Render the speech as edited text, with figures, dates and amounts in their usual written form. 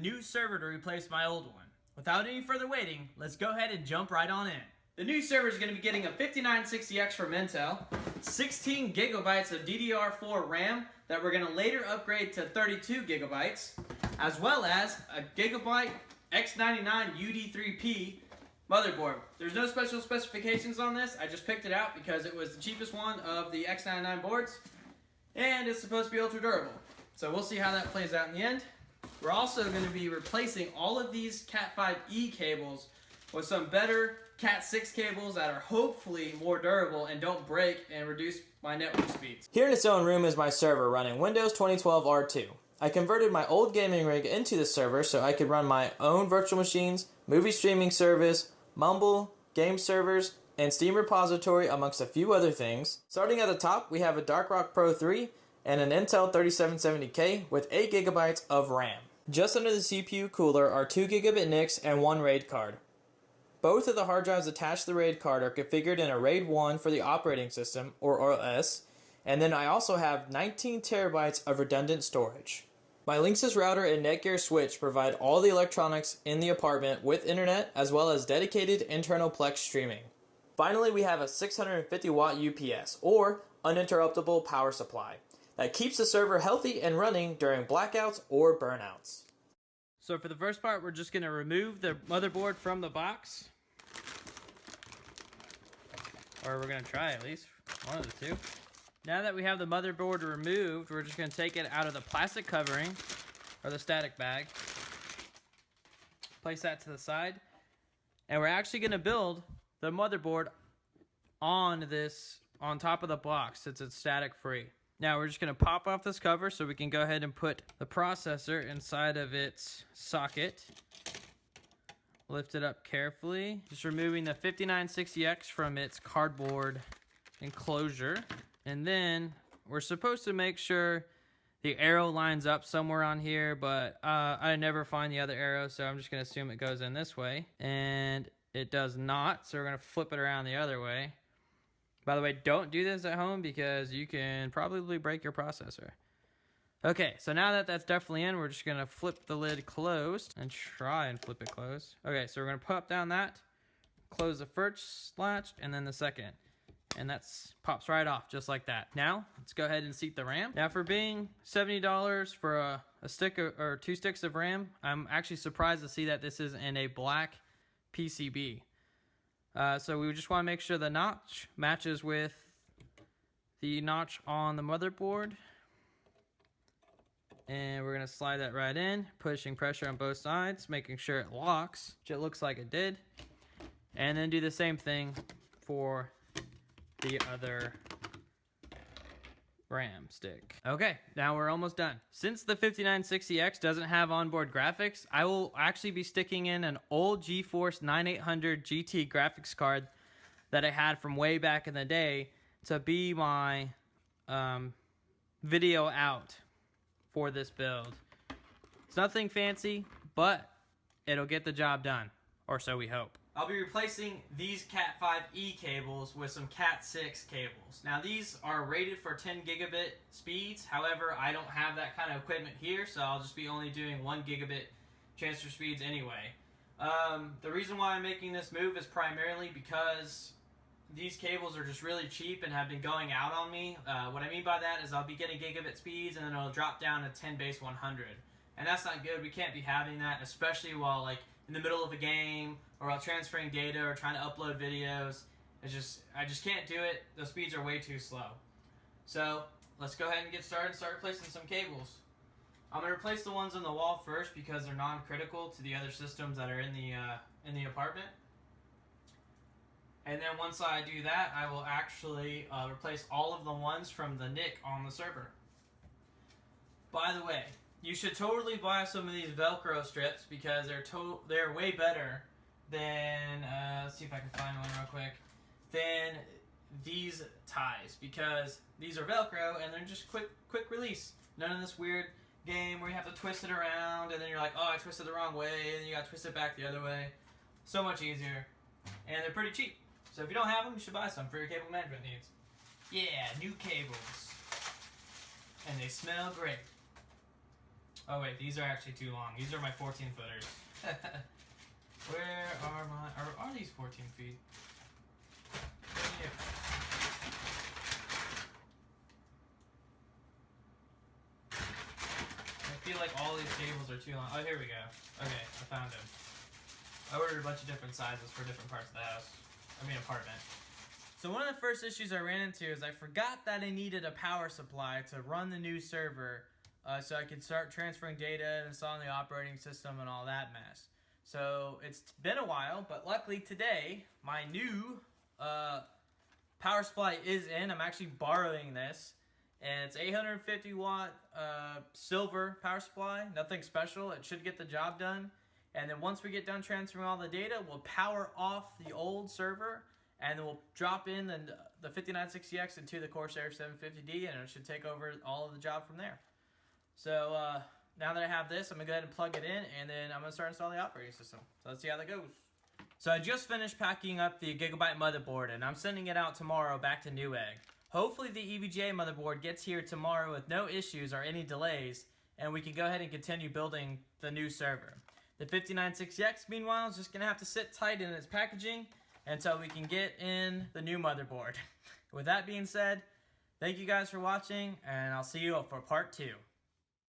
new server to replace my old one. Without any further waiting, let's go ahead and jump right on in. The new server is going to be getting a 5960X from Intel, 16 gigabytes of DDR4 RAM that we're going to later upgrade to 32 gigabytes, as well as a Gigabyte X99 UD3P motherboard. There's no special specifications on this. I just picked it out because it was the cheapest one of the X99 boards, and it's supposed to be ultra durable. So we'll see how that plays out in the end. We're also going to be replacing all of these Cat5e cables with some better Cat6 cables that are hopefully more durable and don't break and reduce my network speeds. Here in its own room is my server running Windows 2012 R2. I converted my old gaming rig into this server so I could run my own virtual machines, movie streaming service, Mumble, game servers, and Steam repository amongst a few other things. Starting at the top, we have a DarkRock Pro 3 and an Intel 3770K with 8 gigabytes of RAM. Just under the CPU cooler are 2 gigabit NICs and 1 RAID card. Both of the hard drives attached to the RAID card are configured in a RAID 1 for the operating system, or OS, and then I also have 19 terabytes of redundant storage. My Linksys router and Netgear switch provide all the electronics in the apartment with internet as well as dedicated internal Plex streaming. Finally, we have a 650 watt UPS, or uninterruptible power supply, that keeps the server healthy and running during blackouts or burnouts. So for the first part, we're just going to remove the motherboard from the box. Or we're going to try at least, one of the two. Now that we have the motherboard removed, we're just going to take it out of the plastic covering, or the static bag. Place that to the side. And we're actually going to build the motherboard on top of the box since it's static free. Now we're just going to pop off this cover so we can go ahead and put the processor inside of its socket. Lift it up carefully. Just removing the 5960X from its cardboard enclosure. And then we're supposed to make sure the arrow lines up somewhere on here, but I never find the other arrow, so I'm just going to assume it goes in this way. And it does not, so we're going to flip it around the other way. By the way, don't do this at home because you can probably break your processor. Okay, so now that that's definitely in, we're just going to flip the lid closed and try and flip it closed. Okay, so we're going to pop down that, close the first latch, and then the second. And that pops right off just like that. Now, let's go ahead and seat the RAM. Now, for being $70 for a stick or 2 sticks of RAM, I'm actually surprised to see that this is in a black PCB. So we just want to make sure the notch matches with the notch on the motherboard. And we're going to slide that right in, pushing pressure on both sides, making sure it locks, which it looks like it did. And then do the same thing for the other RAM stick. Okay, now we're almost done. Since the 5960X doesn't have onboard graphics, I will actually be sticking in an old GeForce 9800 GT graphics card that I had from way back in the day to be my video out for this build. It's nothing fancy, but it'll get the job done, or so we hope. I'll be replacing these Cat5e cables with some Cat6 cables. Now these are rated for 10 gigabit speeds. However, I don't have that kind of equipment here, so I'll just be only doing 1 gigabit transfer speeds anyway. The reason why I'm making this move is primarily because these cables are just really cheap and have been going out on me. What I mean by that is I'll be getting gigabit speeds and then it'll drop down to 10 base 100. And that's not good. We can't be having that, especially while in the middle of a game or while transferring data or trying to upload videos. I just can't do it. The speeds are way too slow. So let's go ahead and get started and start replacing some cables. I'm going to replace the ones on the wall first because they're non-critical to the other systems that are in the apartment. And then once I do that, I will actually replace all of the ones from the NIC on the server. By the way, you should totally buy some of these Velcro strips because they're way better than, let's see if I can find one real quick, than these ties, because these are Velcro and they're just quick release. None of this weird game where you have to twist it around and then you're like, oh, I twisted the wrong way, and then you got to twist it back the other way. So much easier. And they're pretty cheap. So if you don't have them, you should buy some for your cable management needs. Yeah, new cables. And they smell great. Oh wait, these are actually too long. These are my 14 footers. Where are my... Are these 14 feet? Yeah. I feel like all these cables are too long. Oh, here we go. Okay, I found them. I ordered a bunch of different sizes for different parts of the house. I mean, apartment. So one of the first issues I ran into is I forgot that I needed a power supply to run the new server so I could start transferring data and installing the operating system and all that mess. So it's been a while, but luckily today, my new power supply is in. I'm actually borrowing this. And it's 850 watt silver power supply. Nothing special. It should get the job done. And then once we get done transferring all the data, we'll power off the old server. And then we'll drop in the 5960X into the Corsair 750D. And it should take over all of the job from there. So now that I have this, I'm going to go ahead and plug it in. And then I'm going to start installing the operating system. So let's see how that goes. So I just finished packing up the Gigabyte motherboard. And I'm sending it out tomorrow back to Newegg. Hopefully the EVGA motherboard gets here tomorrow with no issues or any delays, and we can go ahead and continue building the new server. The 5960X, meanwhile, is just going to have to sit tight in its packaging until we can get in the new motherboard. With that being said, thank you guys for watching, and I'll see you for part 2.